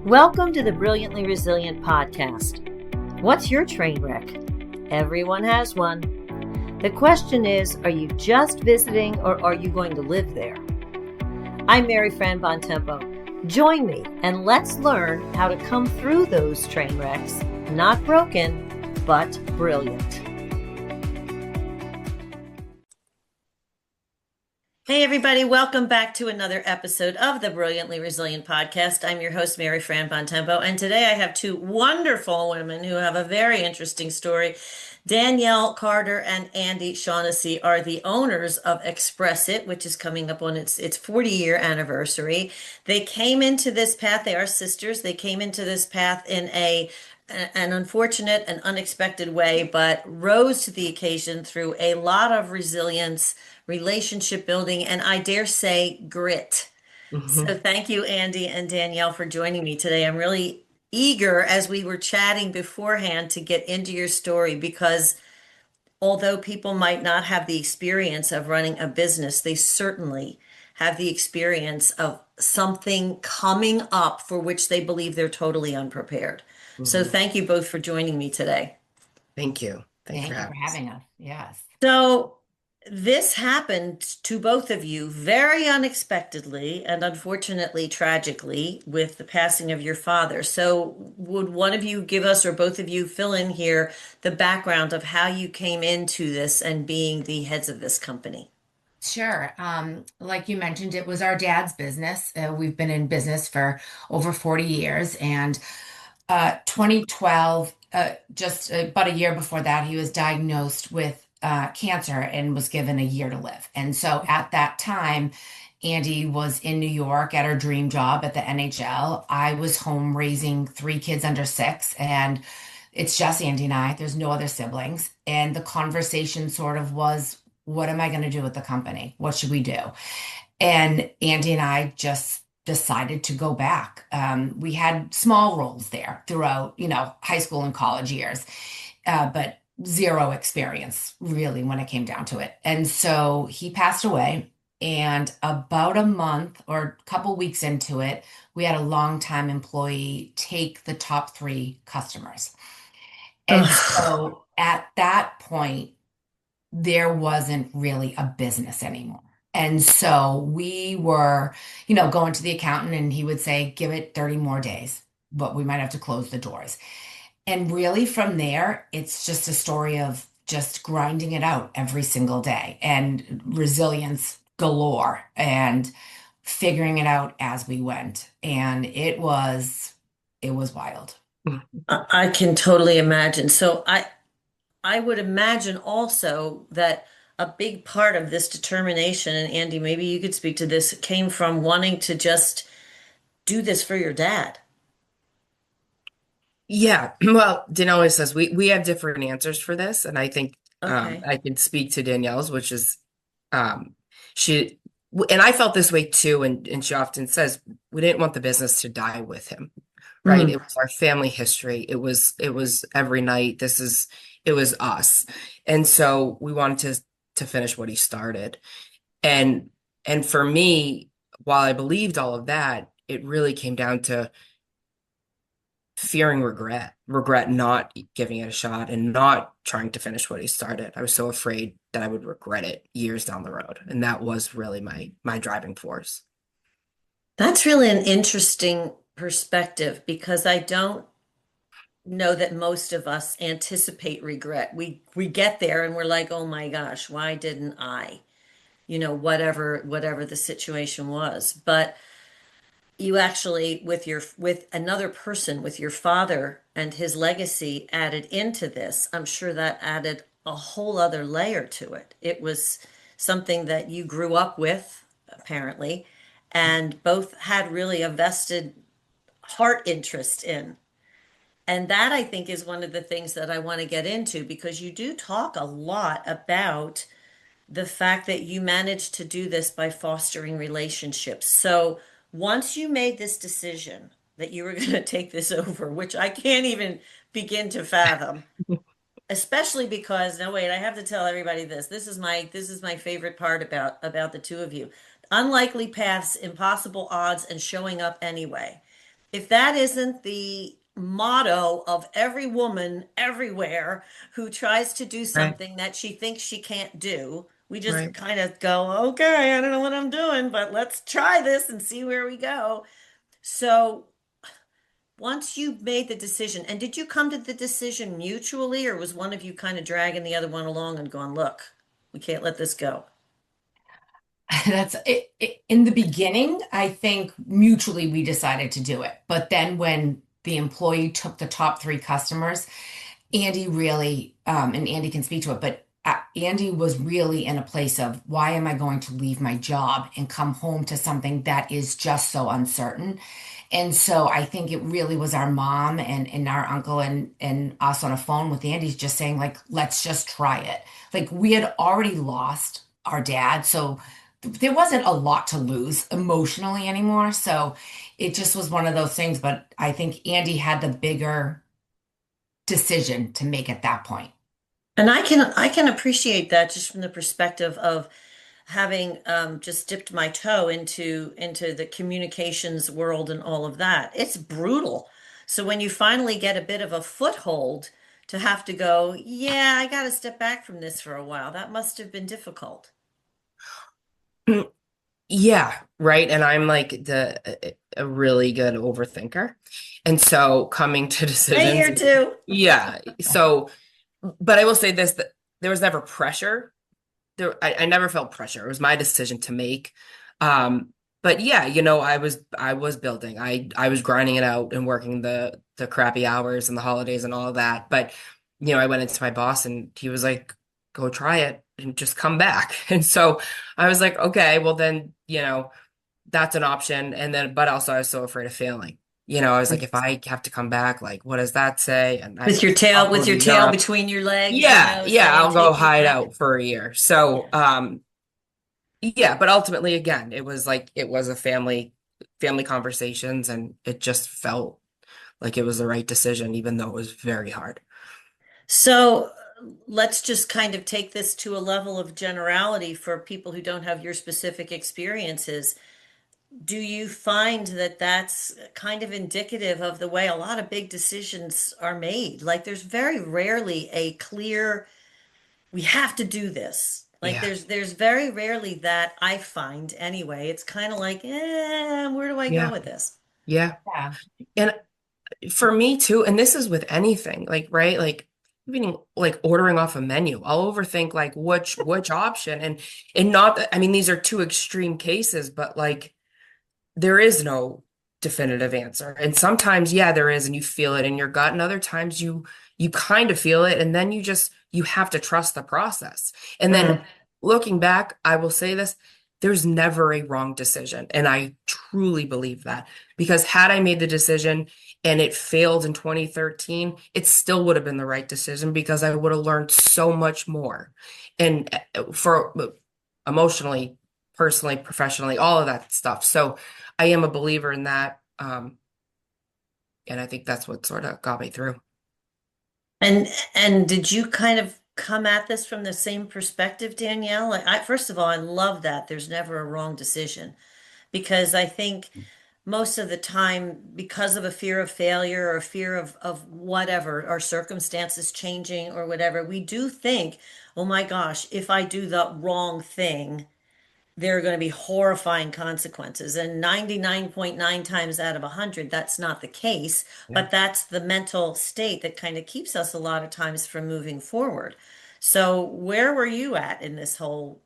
Welcome to the Brilliantly Resilient podcast. What's your train wreck? Everyone has one. The question is, are you just visiting or are you going to live there? I'm Mary Fran Bontempo. Join me and let's learn how to come through those train wrecks, not broken, but brilliant. Hey everybody, welcome back to another episode of the Brilliantly Resilient podcast. I'm your host, Mary Fran Bontempo, and today I have two wonderful women who have a very interesting story. Danielle Carter and Andi Shaughnessy are the owners of ExpressIt, which is coming up on its 40-year anniversary. They came into this path, they are sisters, they came into this path in an unfortunate and unexpected way, but rose to the occasion through a lot of resilience, relationship building, and I dare say grit. So thank you, Andi and Danielle, for joining me today. I'm really eager, as we were chatting beforehand, to get into your story because although people might not have the experience of running a business, they certainly have the experience of something coming up for which they believe they're totally unprepared. So thank you both for joining me today. Thank you. Thank you for having us. Yes. So this happened to both of you very unexpectedly and unfortunately tragically with the passing of your father. So would one of you give us, or both of you fill in here, the background of how you came into this and being the heads of this company? Sure. Like you mentioned, it was our dad's business. We've been in business for over 40 years. And 2012, just about a year before that, he was diagnosed with cancer and was given a year to live. And so at that time, Andi was in New York at her dream job at the NHL. I was home raising three kids under six, and it's just Andi and I. There's no other siblings. And the conversation sort of was, what am I going to do with the company? What should we do? And Andi and I just decided to go back. We had small roles there throughout, high school and college years, but zero experience really when it came down to it. And so he passed away. And about a month or a couple weeks into it, we had a longtime employee take the top three customers. And so at that point, there wasn't really a business anymore. And so we were, going to the accountant and he would say, give it 30 more days, but we might have to close the doors. And really from there, it's just a story of just grinding it out every single day and resilience galore and figuring it out as we went. And it was wild. I can totally imagine. So I would imagine also that a big part of this determination, and Andi, maybe you could speak to this, came from wanting to just do this for your dad. Yeah. Well, Danielle always says we have different answers for this, and I think Okay. I can speak to Danielle's, which is um, she and I felt this way too, and she often says we didn't want the business to die with him, right? Mm. It was our family history. It was every night. It was us, and so we wanted to finish what he started, and and for me, while I believed all of that, it really came down to fearing regret not giving it a shot and not trying to finish what he started. I was so afraid that I would regret it years down the road. And that was really my driving force. That's really an interesting perspective because I don't know that most of us anticipate regret. We get there and we're like, "Oh my gosh, why didn't I?" Whatever the situation was. But you actually with another person, with your father and his legacy added into this, I'm sure that added a whole other layer to it. It was something that you grew up with, apparently, and both had really a vested heart interest in. And that I think is one of the things that I want to get into because you do talk a lot about the fact that you managed to do this by fostering relationships. So once you made this decision that you were going to take this over, which I can't even begin to fathom, especially because no wait, I have to tell everybody this. This is my favorite part about the two of you. Unlikely paths, impossible odds, and showing up anyway. if that isn't the motto of every woman everywhere who tries to do Right, something that she thinks she can't do, we just right. kind of go, okay, I don't know what I'm doing, but let's try this and see where we go. So once you made the decision, and did you come to the decision mutually, or was one of you kind of dragging the other one along and going, look, we can't let this go? That's it. In the beginning, I think mutually we decided to do it. But then when the employee took the top three customers, Andy really, and Andy can speak to it, but Andy was really in a place of why am I going to leave my job and come home to something that is just so uncertain? And so I think it really was our mom and our uncle and us on a phone with Andy's just saying, like, let's just try it. Like we had already lost our dad, so there wasn't a lot to lose emotionally anymore. So it just was one of those things. But I think Andy had the bigger decision to make at that point. And I can appreciate that just from the perspective of having just dipped my toe into the communications world and all of that. It's brutal. So when you finally get a bit of a foothold to have to go, yeah, I got to step back from this for a while. That must have been difficult. Yeah, right. And I'm like a really good overthinker. And so coming to I decisions, hear too. yeah. So, but I will say this, that there was never pressure. I never felt pressure. It was my decision to make. But yeah, I was building. I was grinding it out and working the crappy hours and the holidays and all of that. But I went into my boss and he was like, go try it and just come back. And so I was like, okay, well then, that's an option. And then, but also I was so afraid of failing. I was like, if I have to come back, like, what does that say? And With I'll go with to your tail Europe. between your legs, Yeah, yeah, saying, I'll go take me hide back. out for a year. So, Yeah. yeah, but ultimately, again, it was a family conversations, and it just felt like it was the right decision, even though it was very hard. So let's just kind of take this to a level of generality for people who don't have your specific experiences. Do you find that that's kind of indicative of the way a lot of big decisions are made? Like there's very rarely a clear, we have to do this. Like Yeah, there's very rarely that I find anyway. It's kind of like, where do I go yeah, with this? yeah. Yeah. And for me too, and this is with anything, like, right? Like even like ordering off a menu, I'll overthink like which option and not that, I mean, these are two extreme cases, but like there is no definitive answer. And sometimes, yeah, there is, and you feel it in your gut, and other times you kind of feel it, and then you have to trust the process. And then Mm. looking back, I will say this, there's never a wrong decision. And I truly believe that. Because had I made the decision and it failed in 2013, it still would have been the right decision because I would have learned so much more. And for emotionally, personally, professionally, all of that stuff. So I am a believer in that. And I think that's what sort of got me through. And and did you kind of come at this from the same perspective, Danielle? Like first of all, I love that there's never a wrong decision because I think most of the time, because of a fear of failure or fear of whatever, or circumstances changing or whatever, we do think, oh my gosh, if I do the wrong thing, there are going to be horrifying consequences. And 99.9 times out of 100, that's not the case, Yeah. but that's the mental state that kind of keeps us a lot of times from moving forward. So where were you at in this whole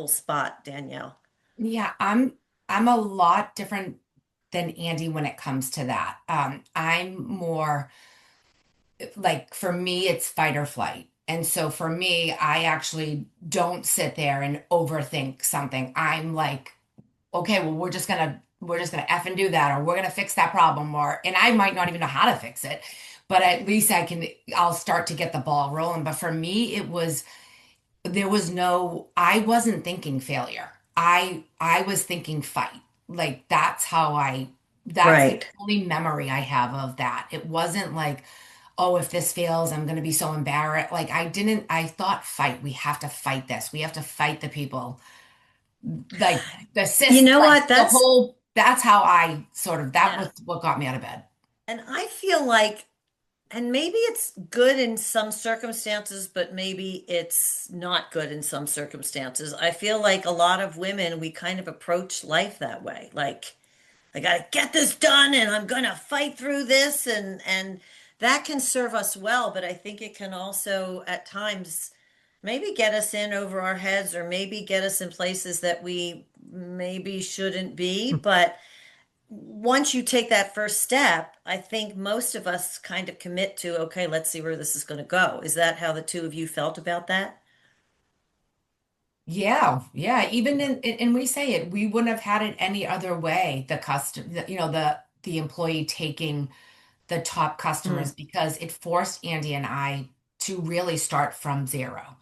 spot, Danielle? Yeah, I'm a lot different than Andy when it comes to that. I'm more like for me, it's fight or flight. And so for me, I actually don't sit there and overthink something. I'm like, okay, well, we're just gonna F and do that, or we're gonna fix that problem, or and I might not even know how to fix it, but at least I'll start to get the ball rolling. But for me, there was no, I wasn't thinking failure. I was thinking fight. Like that's the Right. only memory I have of that. It wasn't like, oh, if this fails, I'm going to be so embarrassed. Like I thought fight. We have to fight this. We have to fight the people. Like the You know like what? the That's whole that's how I sort of, that Yeah. was what got me out of bed. And I feel like, and maybe it's good in some circumstances, but maybe it's not good in some circumstances. I feel like a lot of women, we kind of approach life that way. Like, I got to get this done and I'm going to fight through this and that can serve us well, but I think it can also at times maybe get us in over our heads or maybe get us in places that we maybe shouldn't be, but once you take that first step, I think most of us kind of commit to, okay, let's see where this is going to go. Is that how the two of you felt about that? Yeah, yeah. Even and we say it, we wouldn't have had it any other way. The employee taking the top Mm. customers because it forced Andy and I to really start from zero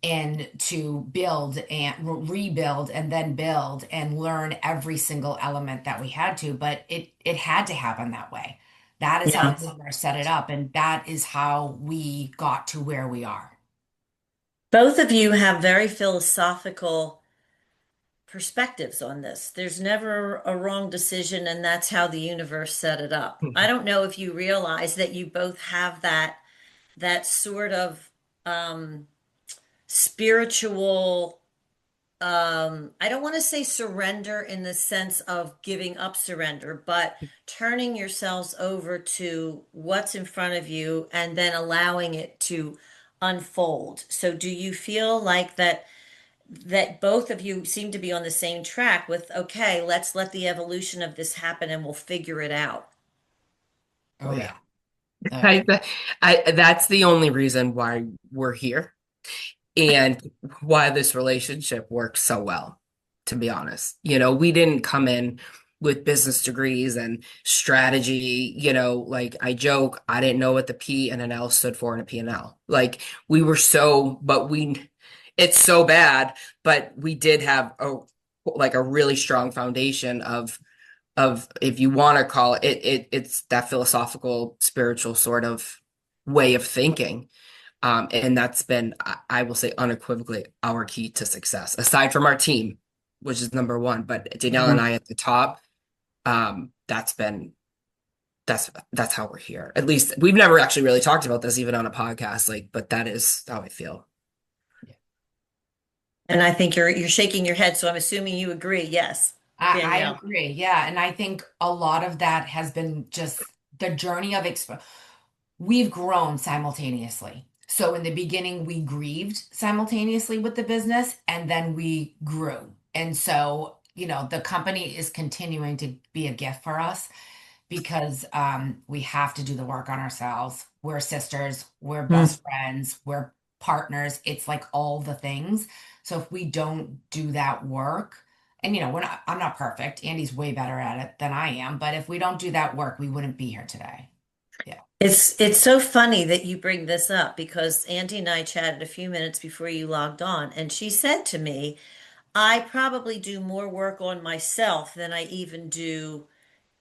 and to build and rebuild and then build and learn every single element that we had to. But it had to happen that way. That is how Yeah. the universe set it up, and that is how we got to where we are. Both of you have very philosophical perspectives on this. There's never a wrong decision, and that's how the universe set it up. I don't know if you realize that you both have that sort of um, spiritual I don't want to say surrender in the sense of giving up surrender, but turning yourselves over to what's in front of you and then allowing it to unfold. So do you feel like that both of you seem to be on the same track with, okay, let's let the evolution of this happen and we'll figure it out. Oh Oh yeah. yeah. Oh yeah. I, that's the only reason why we're here and why this relationship works so well, to be honest. We didn't come in with business degrees and strategy, like I joke, I didn't know what the P and an L stood for in a P and L. Like we were so, but it's so bad, but we did have a really strong foundation of if you want to call it's that philosophical, spiritual sort of way of thinking. And that's been, I will say, unequivocally our key to success, aside from our team, which is number one. But Danielle and Mhm. I at the top, that's been that's how we're here. At least we've never actually really talked about this even on a podcast, but that is how I feel. And I think you're shaking your head, so I'm assuming you agree. Yes, I Danielle. agree. Yeah. And I think a lot of that has been just the journey of we've grown simultaneously. So in the beginning, we grieved simultaneously with the business and then we grew. And so, the company is continuing to be a gift for us because we have to do the work on ourselves. We're sisters, we're Mm. best friends, we're partners. It's like all the things. So if we don't do that work, and I'm not perfect. Andy's way better at it than I am. But if we don't do that work, we wouldn't be here today. Yeah. It's so funny that you bring this up because Andy and I chatted a few minutes before you logged on, and she said to me, I probably do more work on myself than I even do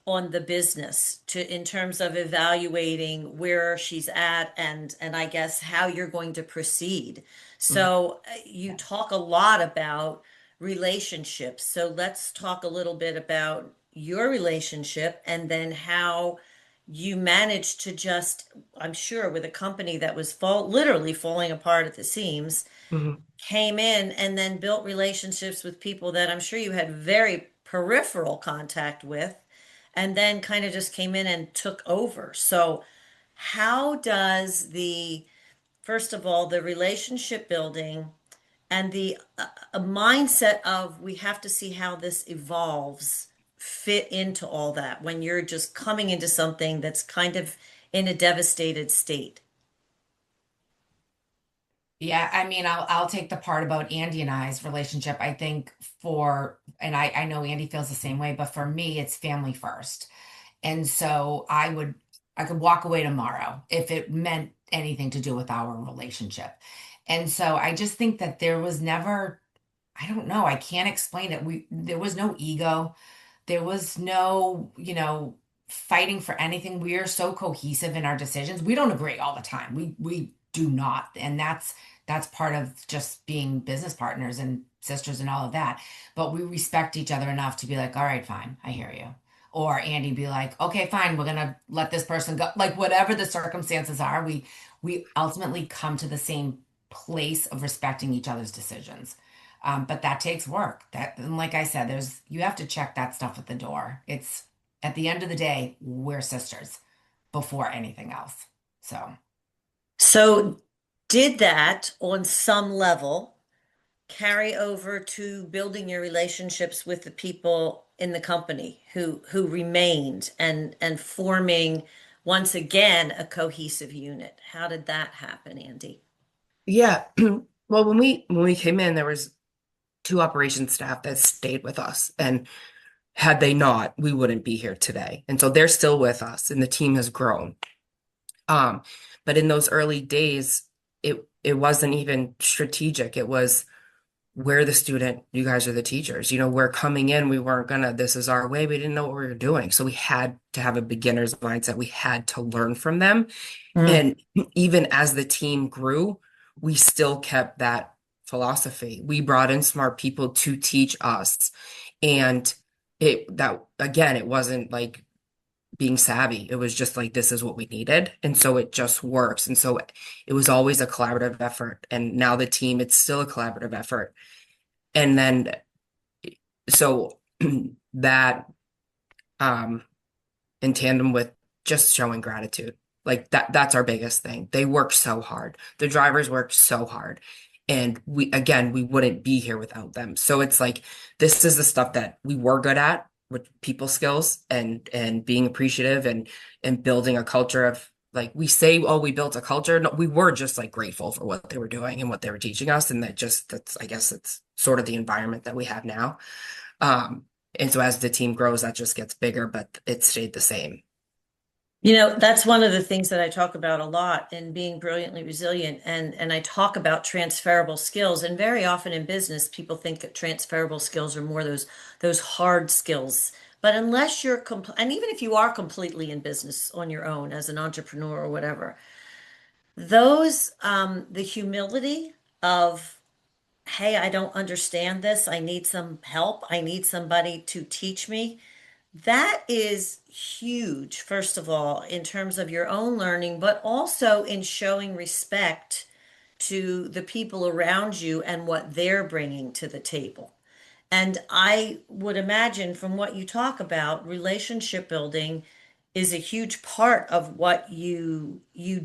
on the business to in terms of evaluating where she's at and I guess how you're going to proceed. Mhm. So you Yeah. talk a lot about relationships. So let's talk a little bit about your relationship and then how you managed to just, I'm sure with a company that was literally falling apart at the seams, Mhm. came in and then built relationships with people that I'm sure you had very peripheral contact with, and then kind of just came in and took over. So, how does first of all, the relationship building and the a mindset of we have to see how this evolves fit into all that when you're just coming into something that's kind of in a devastated state? Yeah, I mean, I'll take the part about Andy and I's relationship. I think and I know Andy feels the same way, but for me, it's family first. And so I could walk away tomorrow if it meant anything to do with our relationship. And so I just think that there was never, I don't know, I can't explain it. There was no ego. There was no, fighting for anything. We are so cohesive in our decisions. We don't agree all the time. We do not. And that's part of just being business partners and sisters and all of that. But we respect each other enough to be like, all right, fine, I hear you. Or Andy be like, okay, fine, we're gonna let this person go. Like whatever the circumstances are, we ultimately come to the same place of respecting each other's decisions. But that takes work. That, and like I said, there's you have to check that stuff at the door. It's at the end of the day, we're sisters before anything else. So So, did that on some level carry over to building your relationships with the people in the company who remained and forming once again a cohesive unit? How did that happen, Andy? Yeah. Well, when we came in, there was two operations staff that stayed with us, and had they not, we wouldn't be here today. And so they're still with us, and the team has grown. Um, but in those early days, it wasn't even strategic. It was, we're the student, you guys are the teachers. We're coming in, we weren't gonna, this is our way. We didn't know what we were doing. So we had to have a beginner's mindset. We had to learn from them. Mm. And even as the team grew, we still kept that philosophy. We brought in smart people to teach us. And that again, it wasn't like being savvy. It was just like, this is what we needed. And so it just works. And so it was always a collaborative effort. And now the team, it's still a collaborative effort. And then so that um in tandem with just showing gratitude. Like that's our biggest thing. They work so hard. The drivers work so hard. And we wouldn't be here without them. So it's like this is the stuff that we were good at with people skills and being appreciative and building a culture of like we say, oh, we built a culture. No, we were just like grateful for what they were doing and what they were teaching us. And that's I guess it's sort of the environment that we have now. Um, and so as the team grows, that just gets bigger, but it stayed the same. That's one of the things that I talk about a lot in being brilliantly resilient, and I talk about transferable skills. And very often in business, people think that transferable skills are more those hard skills. But unless you're and even if you are completely in business on your own as an entrepreneur or whatever, those the humility of, hey, I don't understand this. I need some help. I need somebody to teach me. That is huge, first of all, in terms of your own learning, but also in showing respect to the people around you and what they're bringing to the table. And I would imagine from what you talk about, relationship building is a huge part of what you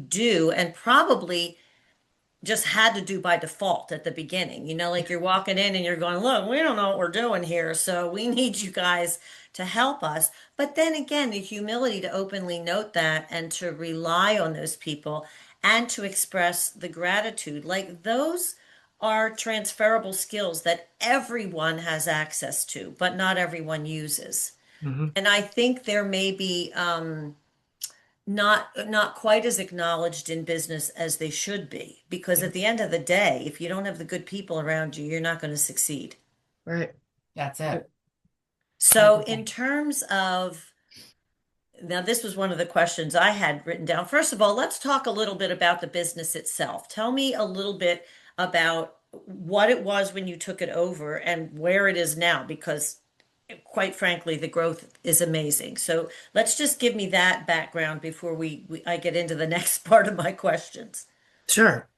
do and probably just had to do by default at the beginning. Like you're walking in and you're going, look, we don't know what we're doing here, so we need you guys to help us. But then again, the humility to openly note that and to rely on those people and to express the gratitude. Like those are transferable skills that everyone has access to, but not everyone uses. Hmm. And I think there may be not quite as acknowledged in business as they should be, because Yeah. at the end of the day, if you don't have the good people around you, you're not going to succeed. Right. that's it. So in 100%. terms of, now this was one of the questions I had written down. First of all, let's talk a little bit about the business itself. Tell me a little bit about what it was when you took it over and where it is now, because quite frankly, the growth is amazing. So let's just give me that background before I get into the next part of my questions. Sure.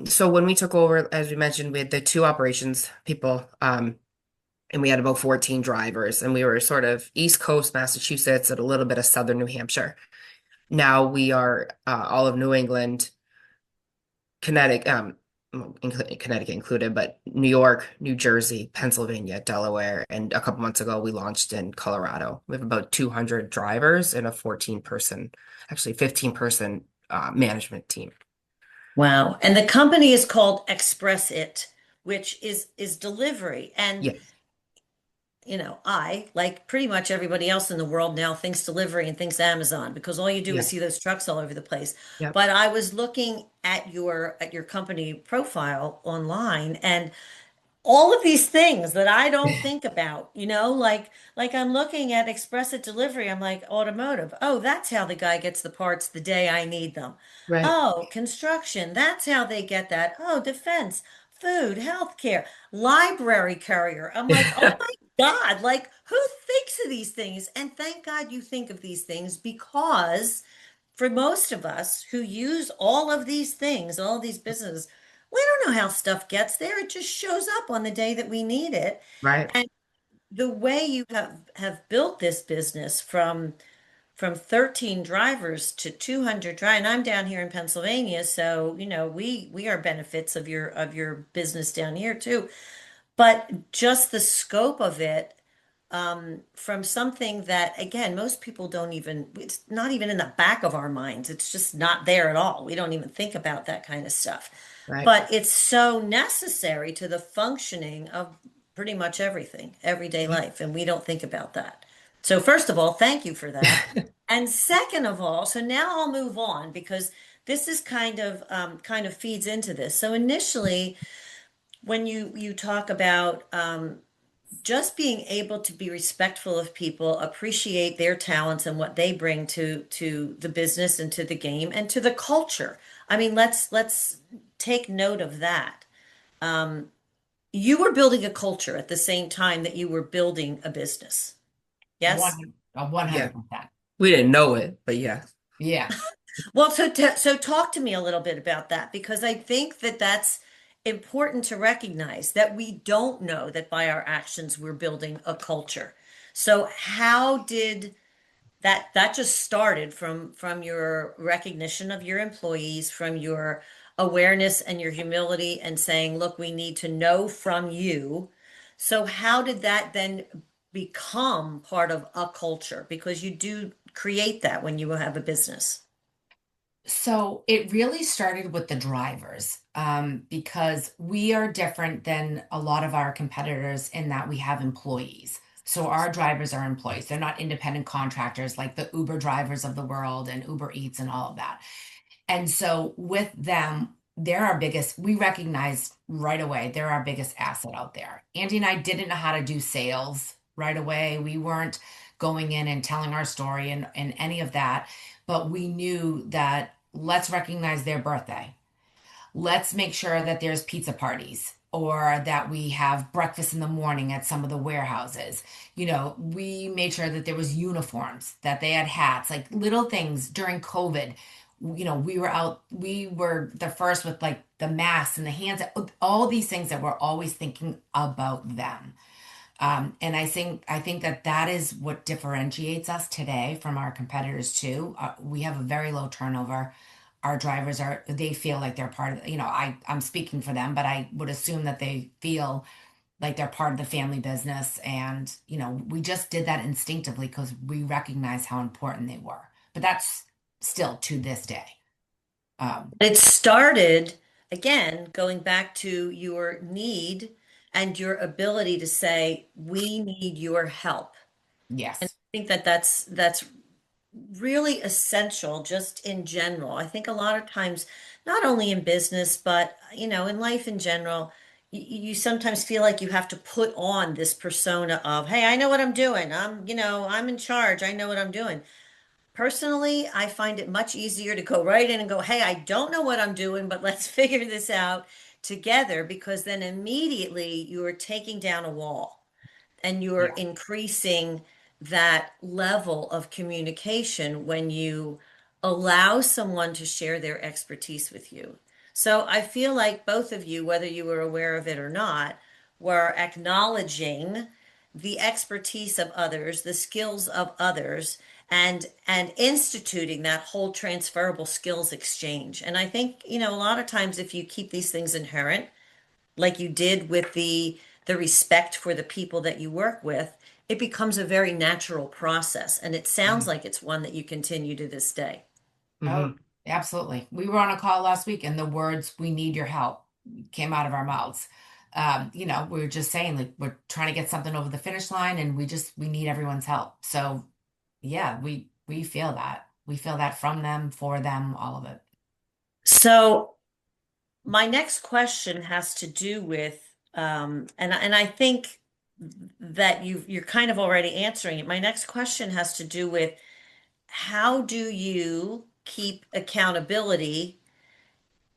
So when we took over, as we mentioned, we had the two operations people, and we had about 14 drivers, and we were sort of East Coast Massachusetts and a little bit of Southern New Hampshire. Now we are all of New England, Connecticut, Connecticut included, but New York, New Jersey, Pennsylvania, Delaware, and a couple months ago we launched in Colorado. We have about 200 drivers and a 14-person, actually 15-person management team. Wow. And the company is called ExpressIt, which is delivery. And Yeah, I, like pretty much everybody else in the world now, thinks delivery and thinks Amazon because all you do is yeah, see those trucks all over the place. yeah. But I was looking at your company profile online, and all of these things that I don't think about, like I'm looking at ExpressIt delivery. I'm like, automotive. Oh, that's how the guy gets the parts the day I need them. Right. Oh, construction. That's how they get that. Oh, defense, food, healthcare, library courier. I'm like, oh my God, like who thinks of these things? And thank God you think of these things, because for most of us who use all of these things, all these businesses, we don't know how stuff gets there. It just shows up on the day that we need it. Right. And the way you have built this business from 13 drivers to 200 drivers, and I'm down here in Pennsylvania, so we are benefits of your business down here too. But just the scope of it, from something that, again, most people don't even, it's not even in the back of our minds. It's just not there at all. We don't even think about that kind of stuff. Right. But it's so necessary to the functioning of pretty much everything, everyday life. And we don't think about that. So, first of all, thank you for that. And second of all, so now I'll move on because this is kind of feeds into this. So initially, when you talk about just being able to be respectful of people, appreciate their talents and what they bring to the business and to the game and to the culture. I mean, let's take note of that. You were building a culture at the same time that you were building a business. Yes? Yeah. 100%. We didn't know it, but yeah. Yeah. Well, so talk to me a little bit about that, because I think that that's important to recognize that we don't know that by our actions we're building a culture. So how did that just started from your recognition of your employees, from your awareness and your humility and saying, look, we need to know from you. So how did that then become part of a culture? Because you do create that when you have a business. So it really started with the drivers, because we are different than a lot of our competitors in that we have employees. So our drivers are employees. They're not independent contractors like the Uber drivers of the world and Uber Eats and all of that. And so with them, they're our biggest, we recognize right away, they're our biggest asset out there. Andy and I didn't know how to do sales right away. We weren't going in and telling our story and any of that, but we knew that let's recognize their birthday. Let's make sure that there's pizza parties or that we have breakfast in the morning at some of the warehouses. We made sure that there was uniforms, that they had hats, like little things during COVID. We were the first with like the masks and the hands, all these things that we're always thinking about them. And I think that that is what differentiates us today from our competitors too. We have a very low turnover. Our drivers they feel like they're part of, I'm speaking for them, but I would assume that they feel like they're part of the family business. And, we just did that instinctively because we recognize how important they were. But that's still to this day. Um, It started, again, going back to your need and your ability to say, we need your help. I yes. think that that's really essential just in general. I think a lot of times, not only in business, but in life in general, you sometimes feel like you have to put on this persona of, hey, I know what I'm doing. I'm in charge. I know what I'm doing. Personally, I find it much easier to go right in and go, hey, I don't know what I'm doing, but let's figure this out together, because then immediately you are taking down a wall and you're Yeah. increasing that level of communication when you allow someone to share their expertise with you. So I feel like both of you, whether you were aware of it or not, were acknowledging the expertise of others, the skills of others, and instituting that whole transferable skills exchange. And I think, a lot of times if you keep these things inherent, like you did with the respect for the people that you work with, it becomes a very natural process. And it sounds Mhm. like it's one that you continue to this day. Oh, Hmm. absolutely. We were on a call last week and the words, we need your help, came out of our mouths. We were just saying, like, we're trying to get something over the finish line and we need everyone's help. So yeah, we feel that. We feel that from them, for them, all of it. So my next question has to do with And I think that you're kind of already answering it. My next question has to do with how do you keep accountability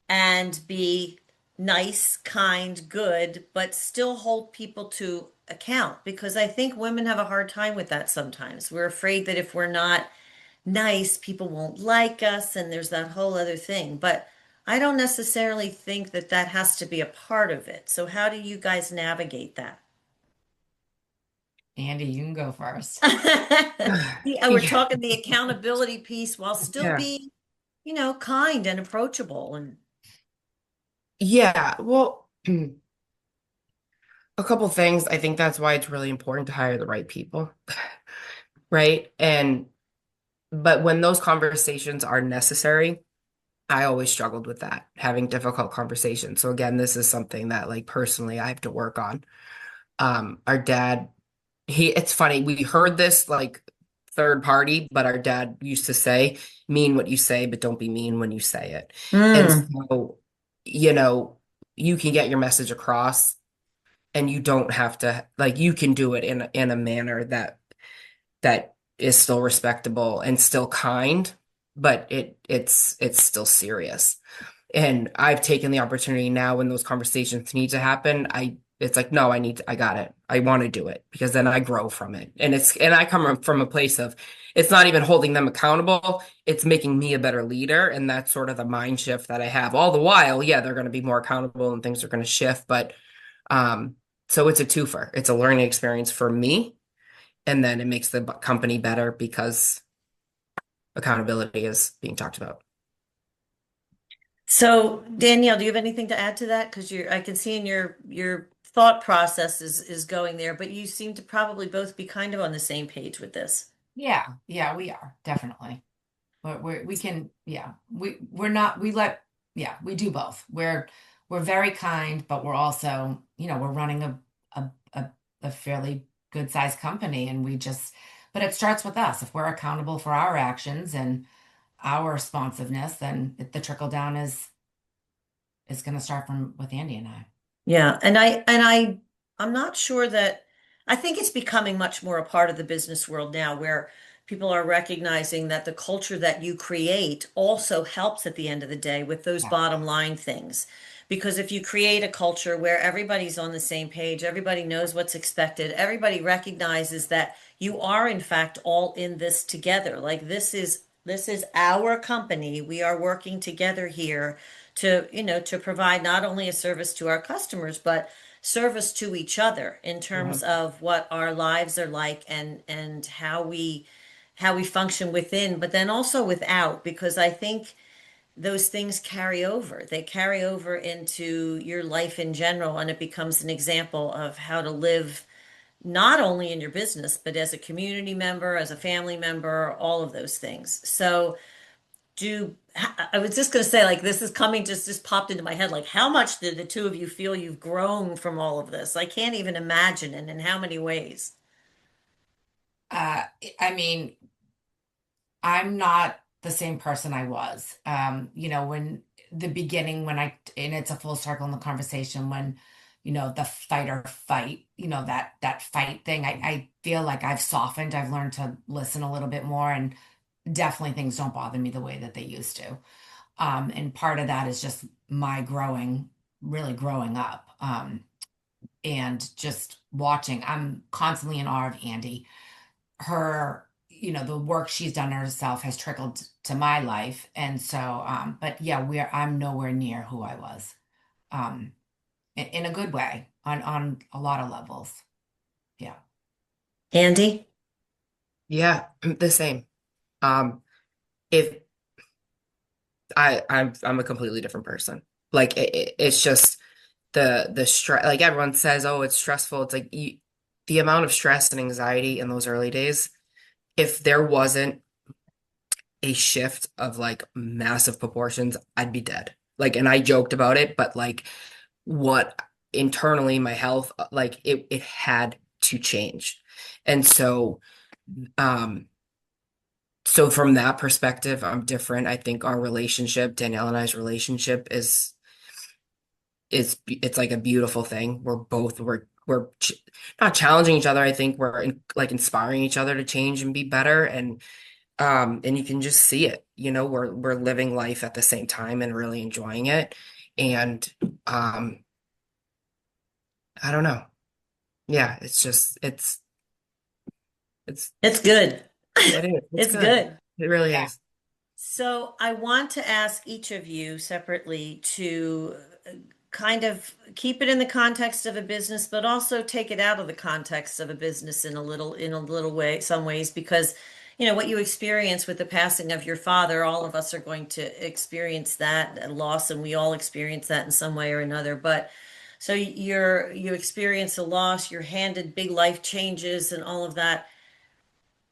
and be nice, kind, good, but still hold people to account? Because I think women have a hard time with that sometimes. We're afraid that if we're not nice, people won't like us, and there's that whole other thing. But I don't necessarily think that that has to be a part of it. So how do you guys navigate that? Andy, you can go first. Yeah, we're Yeah. talking the accountability piece while still Yeah. being, kind and approachable. And Yeah. Well, a couple things. I think that's why it's really important to hire the right people, right? But when those conversations are necessary, I always struggled with that, having difficult conversations. So again, this is something that like personally I have to work on. Our dad, it's funny, we heard this like third party, but our dad used to say, mean what you say, but don't be mean when you say it. And mm, so, you know, you can get your message across and you don't have to like you can do it in a manner that is still respectable and still kind, but it's still serious. And I've taken the opportunity now when those conversations need to happen. It's like, no, I got it. I want to do it because then I grow from it. And I come from a place of it's not even holding them accountable. It's making me a better leader. And that's sort of the mind shift that I have. All the while, yeah, they're going to be more accountable and things are going to shift. But um, so it's a twofer. It's a learning experience for me. And then it makes the company better because accountability is being talked about. so Danielle, do you have anything to add to that? Because I can see in your thought process is going there, but you seem to probably both be kind of on the same page with this. Yeah, yeah, we are definitely. But we can, yeah, we're not, we let, yeah, we do both. We're very kind, but we're also, we're running a, a, a fairly good sized company and but it starts with us. If we're accountable for our actions and our responsiveness, then the trickle down is going to start from with Andy and I. Yeah, and I'm not sure that I think it's becoming much more a part of the business world now where people are recognizing that the culture that you create also helps at the end of the day with those Yeah. bottom line things. Because if you create a culture where everybody's on the same page, everybody knows what's expected, everybody recognizes that you are in fact all in this together. Like this is our company. We are working together here to provide not only a service to our customers, but service to each other in terms Mhm. of what our lives are like and how we function within, but then also without, because I think those things carry over. They carry over into your life in general, and it becomes an example of how to live not only in your business, but as a community member, as a family member, all of those things. So do I was just going to say, like, this is coming, just popped into my head, like, how much did the two of you feel you've grown from all of this? I can't even imagine, and in how many ways. Uh, I mean, I'm not the same person I was. When the beginning, and it's a full circle in the conversation when, the fight or fight, that fight thing, I feel like I've softened. I've learned to listen a little bit more, and definitely things don't bother me the way that they used to. And part of that is just my really growing up, and just watching. I'm constantly in awe of Andy. The work she's done herself has trickled to my life. And so, but yeah, I'm nowhere near who I was, um, in a good way on a lot of levels. Yeah. Andy? Yeah, the same. Um, if I'm a completely different person. Like it's just the stress. Like everyone says, oh, it's stressful. It's like the amount of stress and anxiety in those early days. If there wasn't a shift of like massive proportions, I'd be dead. Like, and I joked about it, but like what internally my health, like it had to change. And um, so from that perspective, I'm different. I think our relationship, Danielle and I's relationship it's like a beautiful thing. We're not challenging each other. I think we're like inspiring each other to change and be better. And you can just see it. We're living life at the same time and really enjoying it. And um, I don't know. Yeah, it's It's good. it is. It's It's good. good. It really Yeah. is. So I want to ask each of you separately to kind of keep it in the context of a business, but also take it out of the context of a business in a little way, some ways, because what you experience with the passing of your father, all of us are going to experience that loss, and we all experience that in some way or another. But so you experience a loss, you're handed big life changes and all of that.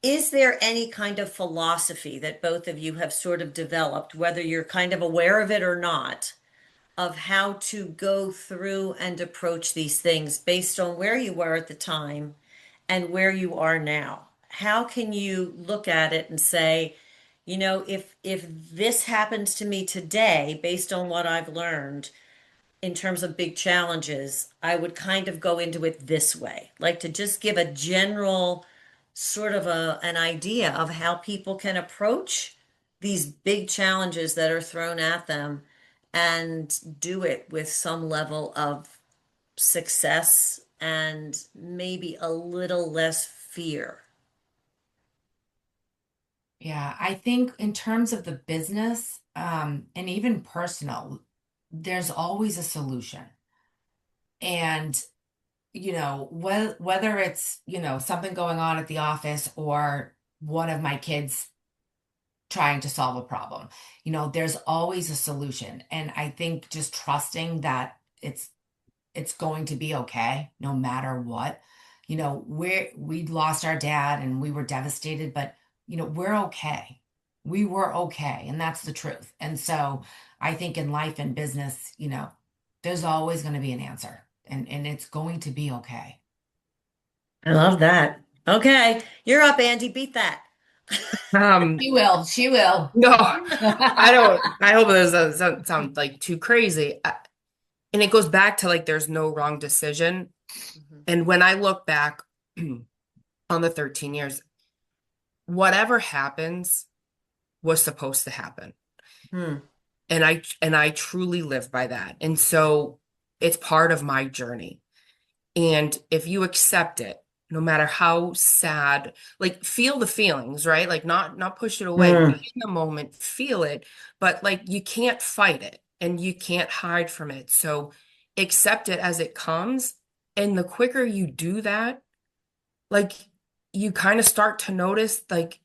Is there any kind of philosophy that both of you have sort of developed, whether you're kind of aware of it or not, of how to go through and approach these things based on where you were at the time and where you are now? How can you look at it and say, if this happens to me today, based on what I've learned in terms of big challenges, I would kind of go into it this way, like to just give a general sort of an idea of how people can approach these big challenges that are thrown at them and do it with some level of success and maybe a little less fear. Yeah, I think in terms of the business, and even personal, there's always a solution. And, whether it's, something going on at the office or one of my kids trying to solve a problem, there's always a solution. And I think just trusting that it's going to be okay no matter what. We lost our dad and we were devastated, but we're okay. We were okay, and that's the truth. And so I think in life and business, there's always going to be an answer, and it's going to be okay. I love that. Okay, you're up, Andy. Beat that. Um, She will. She will. no, I don't. I hope this doesn't sound like too crazy. And it goes back to like there's no wrong decision. Mhm. And when I look back on the 13 years, whatever happens was supposed to happen. Hmm. And I truly live by that. And so it's part of my journey. And if you accept it, no matter how sad, like feel the feelings, right? Like not push it away. Be Hmm. in the moment, feel it, but like you can't fight it and you can't hide from it. So accept it as it comes. And the quicker you do that, like you kind of start to notice like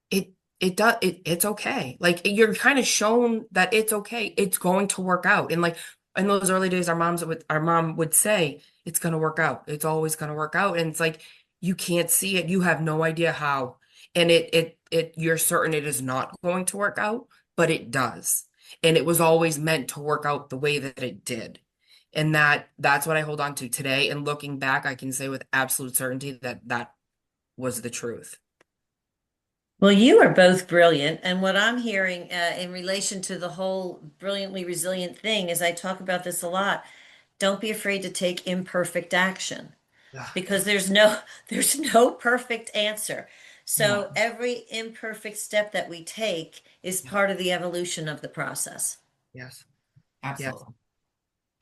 it it's okay. Like you're kind of shown that it's okay. It's going to work out. And like in those early days, our mom would say, it's gonna work out. It's always gonna work out. And it's like you can't see it. You have no idea how. And you're certain it is not going to work out, but it does. And it was always meant to work out the way that it did. And that's what I hold on to today. And looking back, I can say with absolute certainty that that was the truth. Well, you are both brilliant. And what I'm hearing in relation to the whole brilliantly resilient thing is I talk about this a lot. Don't be afraid to take imperfect action because there's no perfect answer. No, So every imperfect step that we take is yeah, part of the evolution of the process. Yes. Yes. absolutely.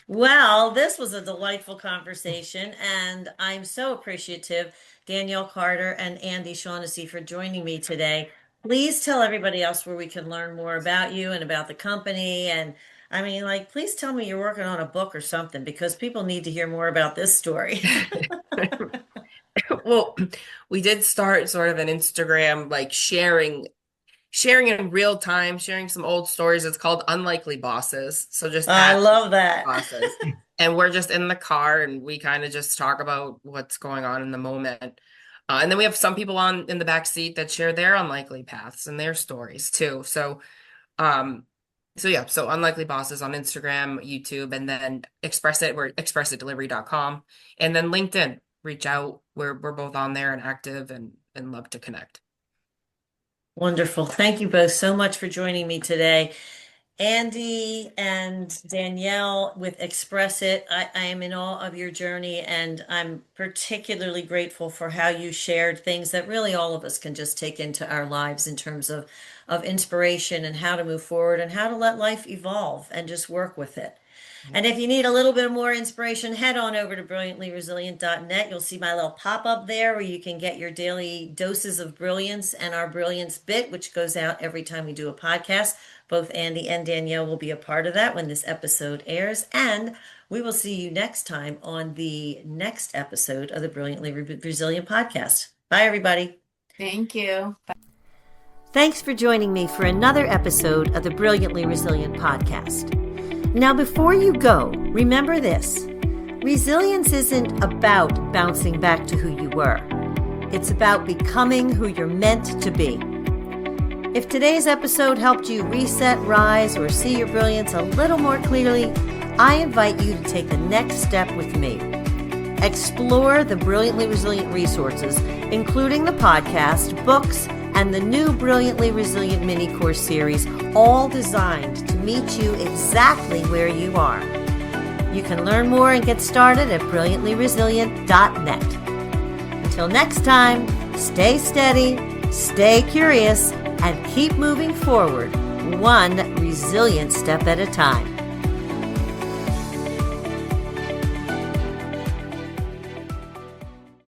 Well, this was a delightful conversation, and I'm so appreciative, Danielle Carter and Andi Shaughnessy, for joining me today. Please tell everybody else where we can learn more about you and about the company. And I mean, like, please tell me you're working on a book or something because people need to hear more about this story. Well, we did start sort of an Instagram, like sharing in real time, sharing some old stories. It's called Unlikely Bosses. So just I at love that. Bosses. And we're just in the car and we kind of just talk about what's going on in the moment. And then we have some people on in the back seat that share their unlikely paths and their stories too. Um, so yeah, so Unlikely Bosses on Instagram, YouTube, and then ExpressIt, we're expressitdelivery.com, and then LinkedIn. Reach out. We're both on there and active and love to connect. Wonderful. Thank you both so much for joining me today. Andi and Danielle with ExpressIt. I am in awe of your journey, and I'm particularly grateful for how you shared things that really all of us can just take into our lives in terms of inspiration and how to move forward and how to let life evolve and just work with it. And if you need a little bit more inspiration, head on over to brilliantlyresilient.net. You'll see my little pop up there where you can get your daily doses of brilliance and our brilliance bit, which goes out every time we do a podcast. Both Andi and Danielle will be a part of that when this episode airs. And we will see you next time on the next episode of the Brilliantly Resilient podcast. Bye, everybody. Thank you. Thanks for joining me for another episode of the Brilliantly Resilient podcast. Now, before you go, remember this. Resilience isn't about bouncing back to who you were. It's about becoming who you're meant to be. If today's episode helped you reset, rise, or see your brilliance a little more clearly, I invite you to take the next step with me. Explore the Brilliantly Resilient resources, including the podcast, books, and the new Brilliantly Resilient mini course series, all designed to meet you exactly where you are. You can learn more and get started at brilliantlyresilient.net. Until next time, stay steady, stay curious, and keep moving forward, one resilient step at a time.